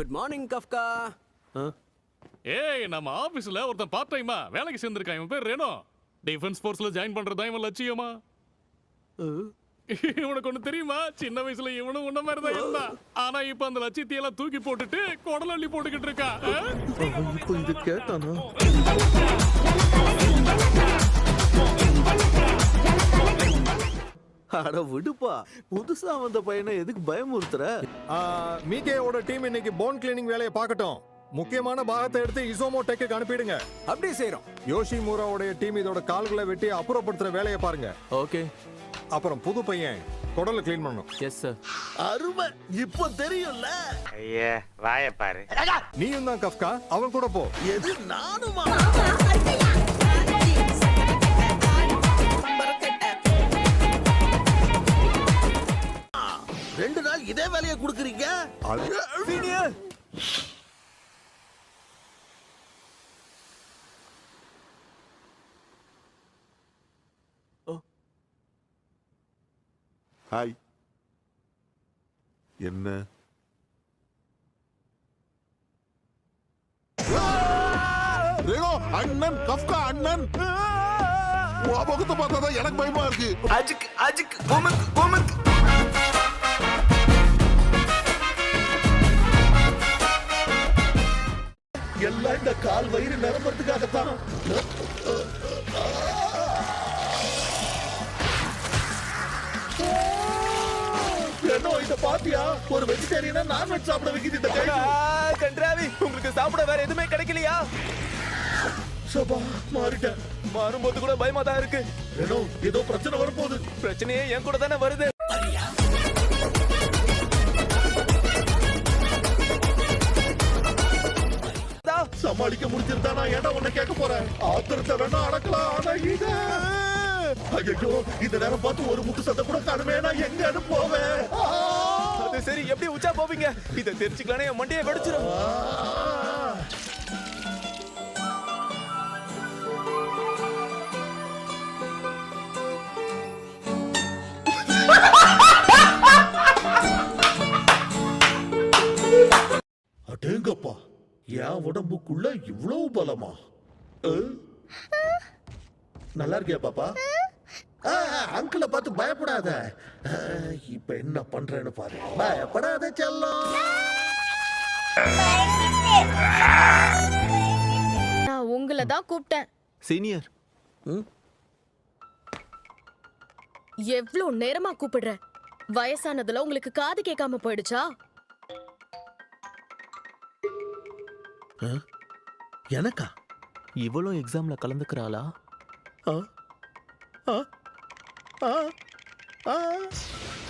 Good morning கஃப்கா. ஏய், நம்ம ஆபீஸ்ல ஒருத்தன் பார்ட் டைமா வேலைக்கு சேர்ந்திருக்கான். இவன் பேர் ரேனோ. டிஃபென்ஸ் ஃபோர்ஸ்ல ஜாயின் பண்றதா இவன் லட்சியமா? இவனுக்கு ஒண்ணு தெரியுமா? சின்ன வயசுல இவனும் உன்ன மாதிரி தான் இருந்தான். ஆனா இப்ப அந்த லட்சியத்தை எல்லாம் தூக்கி போட்டுட்டு குடலள்ளி போட்டுக்கிட்டு இருக்கான். இப்போ இது கேட்டானா? அட விடுப்பா, புதுசா வந்த பையனை எதுக்கு பயமுறுத்துற? மீகேயோட டீம் இன்னைக்கு போன் கிளீனிங் வேலையை பார்க்கட்டும். முக்கியமான பாகத்தை எடுத்து இசோமோ டெக்கு அனுப்பிடுங்க. அப்படியே செய்றோம். யோஷிமுராவோட டீம் இதோட கால்களை வெட்டி அப்புறப்படுத்துற வேலையை பாருங்க. ஓகே. அப்புறம் புது பையன் குடலை கிளீன் பண்ணணும். Yes sir. அருமை, இப்போ தெரியும்ல. ஐயா வாய பாரு. நீயும் தான் கஃப்கா, அவன் கூட போ. எது நானுமா? ரெண்டு நாள் இதே வேலையை கொடுக்குறீங்க. ஹாய். என்ன ரேகோ அண்ணன் கஃப்கா அண்ணன் முகத்தை பார்த்தாதான் எனக்கு பயமா இருக்கு. அஜிக் அஜிக் கோமக் கோமக். எல்லாம் இந்த கால் வயிறு நிரம்புறதுக்காகத்தான். இத பாத்தியா? ஒரு வெஜிடேரியனா நான்வெஜ் சாப்பிட வைக்குது இந்த கை. கன்றாவி, உங்களுக்கு சாப்பிட வேற எதுவுமே கிடைக்கலையா? சபா மாறிட்டேன். மாறும்போது கூட பயமா தான் இருக்கு. ஏதோ பிரச்சனை வரப்போகுது. பிரச்சனையே என் கூட தானே வருது. சமாளிக்க முடிஞ்சிருந்தா நான் ஏன்டா உன்னை கேட்க போறேன்? ஆத்திரத்தை வேணா அடக்கலாம். ஆனா இத ஐயோ, இந்த நேரம் பார்த்து ஒரு முட்டு சத்த கூட காணுமே. நான் எங்க போவேன்? அது சரி, எப்படி உச்சா போவீங்க? இதை தெரிஞ்சுக்கலானே என் மண்டையை வெடிச்சிடும். அடேங்கப்பா, என் உடம்புக்குள்ள இவ்வளவு பலமா? நல்லா இருக்கியா பாப்பா? அங்கிள பார்த்து பயப்படாத. இப்ப என்ன பண்றேன்னு பாரு. பயப்படாத செல்லம். நான் உங்களை தான் கூப்பிட்டேன். சீனியர், எவ்வளவு நேரமா கூப்பிடுறேன். வயசானதுல உங்களுக்கு காது கேட்காம போயிடுச்சா? எனக்கா? இவளும் எக்ஸாம்ல கலந்துக்கிறாளா?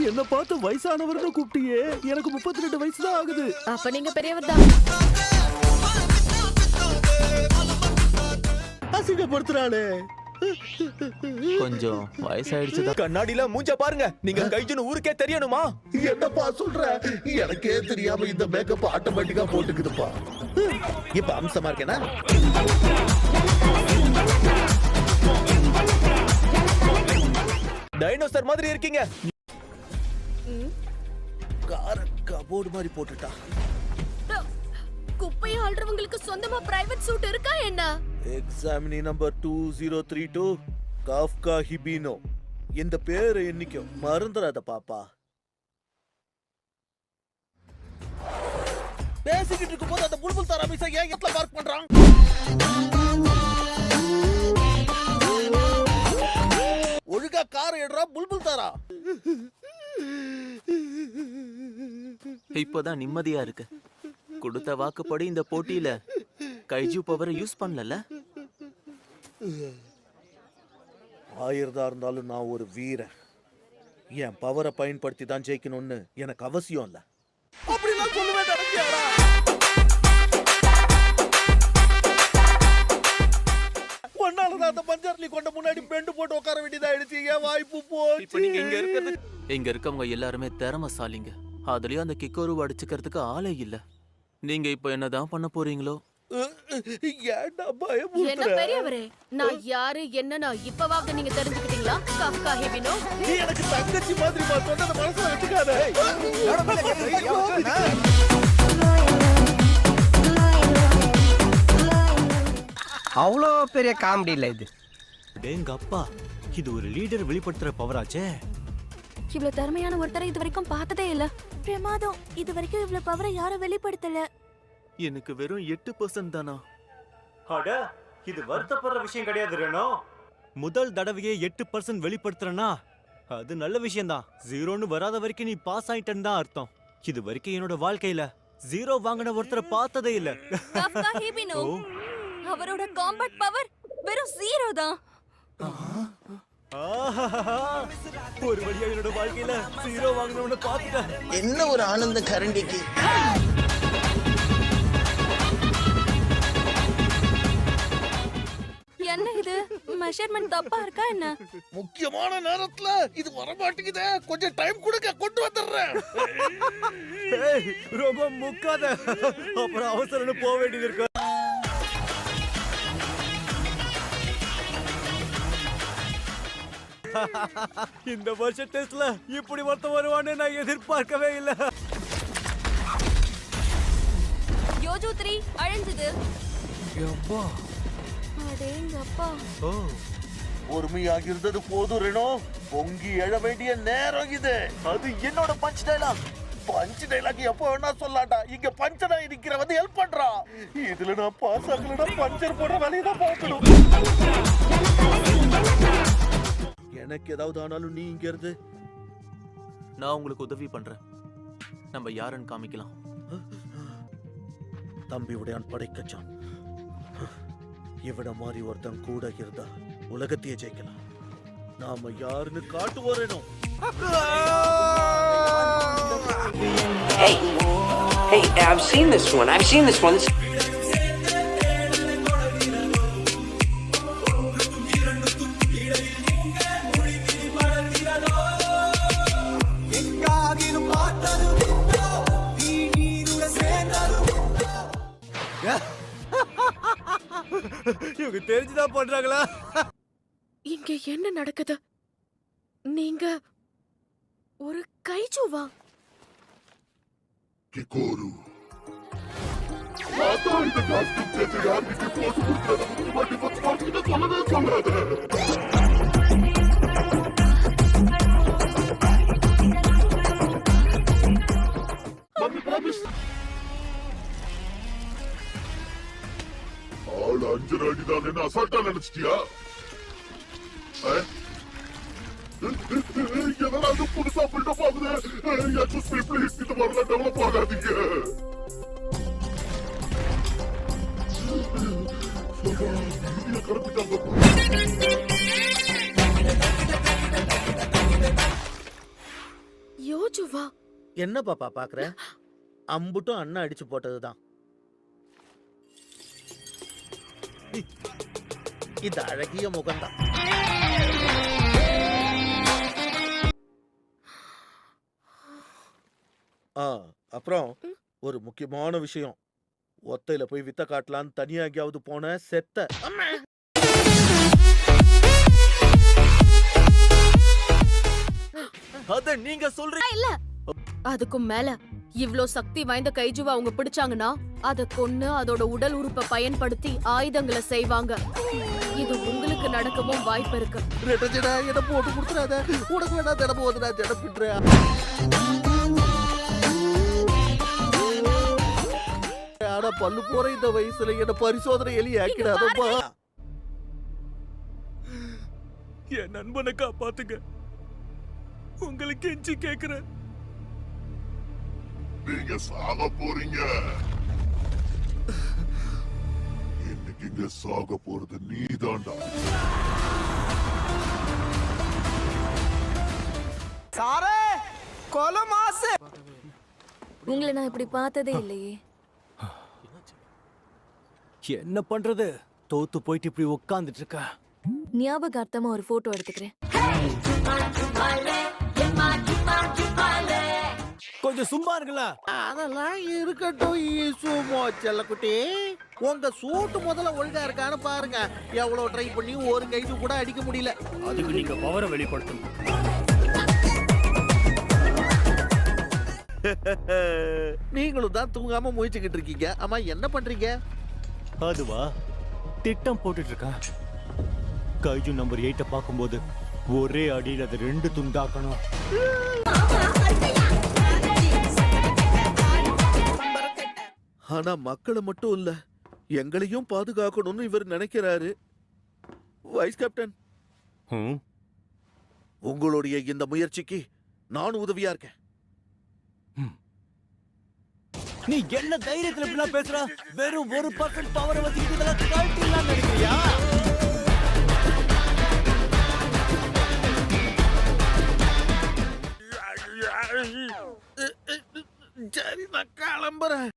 என்ன பார்த்து வயசானவர்னு கூப்பிட்டியே. எனக்கு 32 வயசு தான் ஆகுது. அப்ப நீங்க பெரியவர் தான். அசிங்கப்படுத்துறாளே. கொஞ்சம் வயசாயிடுச்சுதான். கண்ணாடியில மூஞ்ச பாருங்க. நீங்க கைஜுன்னு ஊருக்கே தெரியணுமா? என்னப்பா சொல்ற? எனக்கே தெரியாம இந்த மேக்கப் ஆட்டோமேட்டிக்கா போட்டுக்குதுப்பா. இப்ப அம்சமா இருக்கேனா? டைனோசர் மாதிரி இருக்கீங்க. கார கபோர்டு மாதிரி போட்டுட்டா. குப்பையை ஆள்றவங்களுக்கு சொந்தமா பிரைவேட் சூட் இருக்கா என்ன? எக்ஸாமினி நம்பர் 2032 காஃப்கா ஹிபினோ. இந்த பேரு என்னைக்கும் மறந்துடாத பாப்பா. பேசிக்கிட்டு இருக்கும்போது அந்த புல்புல் தாராமிசா ஏன் இடத்துல பார்க் பண்றான்? ஒழுங்கா கார் எடுறா புல்புல் தாரா. இப்போதான் நிம்மதியா இருக்கு. கொடுத்த வாக்குப்படி இந்த போட்டியில கைஜு பவரை யூஸ் பண்ணல. ஆயிரதா இருந்தாலும் நான் ஒரு வீரன். என் பவரை பயன்படுத்தி தான் ஜெயிக்கணும்னு எனக்கு அவசியம் இல்ல. அப்படிலாம் சொல்லுவேன். அந்த பஞ்சர்லி கொண்ட முன்னாடி பெண்டு போட்டு உட்கார வேண்டியதாயிடுச்சு. ஏன் வாய்ப்பு போச்சு. இப்ப நீங்க இங்க இருக்கவங்க எல்லாருமே திறமைசாலிங்க. அதுலயும் அந்த கிக்கோரு அடிச்சுக்கிறதுக்கு ஆளே இல்ல. நீங்க இப்ப என்னதான் பண்ண போறீங்களோ? ஏன்டா பயமுறுத்துற? என்ன பெரியவரே, நான் யாரு என்னன்னா இப்பவாவது நீங்க தெரிஞ்சுக்கிட்டீங்களா? காஃப்கா ஹிபினோ நீ எனக்கு தங்கச்சி மாதிரி சொன்னத மனசுல வச்சுக்காத. அவ்வளோ பெரிய காமெடி இல்லை இது. எங்க அப்பா இது ஒரு லீடர் வெளிப்படுத்துற பவராச்சே. இவ்வளவு திறமையான ஒருத்தரை இது வரைக்கும் பார்த்ததே இல்ல. பிரமாதம். இது வரைக்கும் இவ்வளவு பவரை யாரும் வெளிப்படுத்தல. எனக்கு வெறும் 8% தானா? அட இது வருத்தப்படுற விஷயம் கிடையாது ரேனோ. முதல் தடவையே 8% வெளிப்படுத்துறனா அது நல்ல விஷயம்தான். 0ன்னு வராத வரைக்கும் நீ பாஸ் ஆயிட்டேன்னு தான் அர்த்தம். இது வரைக்கும் என்னோட வாழ்க்கையில 0 வாங்கின ஒருத்தரை பார்த்ததே இல்ல. அவரோட காம்பேக்ட் பவர் வெறும் 0 தான். ஒரு வழியா என்னோட வாழ்க்கையில 0 வாங்கினவன பார்த்துட்டேன். என்ன ஒரு ஆனந்த கரண்டிக்கு. என்ன இது மெஷர்மென்ட் தப்பா இருக்கா என்ன? முக்கியமான நேரத்துல இது வர மாட்டேங்குதே. கொஞ்சம் டைம் கொடுங்க, கொண்டு வந்துடுறேன். ரொம்ப முக்காத, அப்புறம் அவசரம்னு போக வேண்டியது இருக்கு. இந்த வருஷ டெஸ்ட்ல இப்படி ஒருத்தன் வருவான்னு நான் எதிர்பார்க்கவே இல்ல. யோஜு 3 அழிஞ்சது. அடேங்கப்பா. பொறுமையாக இருந்தது போதும் ரெனோ. பொங்கி எழ வேண்டிய நேரம் இது. அது என்னோட பஞ்ச் டைலாக். பஞ்ச் டைலாக் எப்போ வேணா சொல்லாட்டா. இங்க பஞ்சனா இருக்கிற வந்து ஹெல்ப் பண்றா. இதுல நான் பாஸ் ஆகலனா பஞ்சர் போடுற வேலையை தான் பார்க்கணும். எனக்கு ஏதாவது ஆனாலும் நீ இங்க இருந்து நான் உங்களுக்கு உதவி பண்றேன். நம்ம யாருன்னு காமிக்கலாம். தம்பி உடையான் படைக்கச்சான். இவட மாதிரி ஒருத்தன் கூட இருந்தா உலகத்தையே ஜெயிக்கலாம். நாம யாருன்னு காட்டுவோம். Hey, I've seen this one. இவங்க தெரிஞ்சுதான் பண்றாங்களா? இங்க என்ன நடக்குது? நீங்க ஒரு கைஜுவா? கிகோரு ஆள் 5 அடிதான் என்ன அசால்ட்டா நினைச்சிட்டியா? எதனால புதுசா பில்டப் ஆகுது? ப்ளீஸ் இது வரல, டெவலப் ஆகாதீங்க. யோஜுவா என்ன பாப்பா பாக்குற? அம்புட்டும் அண்ணன் அடிச்சு போட்டதுதான். இது அழகிய முகம்தான். அப்புறம் ஒரு முக்கியமான விஷயம். ஒத்தையில போய் வித்த காட்டலான்னு தனியா எங்கேயாவது போன செத்த. அத நீங்க சொல்றீங்க இல்ல. அதுக்கும் மேல இவ்ளோ சக்தி வாய்ந்த கைஜுவா அவங்க பிடிச்சாங்கன்னா அத கொன்னு அதோட உடல் உறுப்பை பயன்படுத்தி ஆயுதங்களை செய்வாங்க. இது உங்களுக்கு நடக்கவும் வாய்ப்பு இருக்கு. இடம் போட்டு கொடுத்துறாத. உனக்கு வேணா திடம் போதுடா, திடம் பிடுறா. ஆனா பல்லு போற இந்த வயசுல என்ன பரிசோதனை எலி ஆக்கிடாதப்பா. என் நண்பனை காப்பாத்துங்க. உங்களுக்கு கெஞ்சி கேக்குறேன். நீங்க சாக போறீங்க. இன்னைக்கு இங்க சாக போறது நீதான்டா. சாரே கொலமாசு. உங்களை நான் இப்படி பார்த்ததே இல்லையே. என்ன பண்றது? தோத்து போயிட்டு இப்படி உட்கார்ந்துட்டு இருக்க. ஞாபகார்த்தமா ஒரு போட்டோ எடுத்துக்கிறேன். கொஞ்சம் சும்மா இருங்களா? அதெல்லாம் இருக்கட்டும். ஈசுமோ செல்லக்குட்டி, உங்க சூட்டு முதல்ல ஒழுங்கா இருக்கான்னு பாருங்க. எவ்வளவு ட்ரை பண்ணி ஒரு கைது கூட அடிக்க முடியல. அதுக்கு நீங்க பவரை வெளிப்படுத்தணும். நீங்களும் தான் தூங்காம முயற்சிக்கிட்டு இருக்கீங்க. ஆமா என்ன பண்றீங்க? அதுவா, திட்டம் போட்டுட்டு இருக்கான். கைஜு நம்பர் 8 பார்க்கும்போது ஒரே அடியில் அதை 2 துண்டாக்கணும். ஆனா மக்களை மட்டும் இல்ல, எங்களையும் பாதுகாக்கணும்னு இவர் நினைக்கிறாரு. வைஸ் கேப்டன், ம், உங்களுடைய இந்த முயற்சிக்கு நான் உதவியா இருக்கேன். நீ என்ன தைரியத்துல இப்படிலாம் பேசுற? வெறும் 1% பவரை வச்சுக்கிட்டு இதெல்லாம் கழட்டிடலாம்னு நினைக்கிறியா? சரி, நான் கிளம்புறேன்.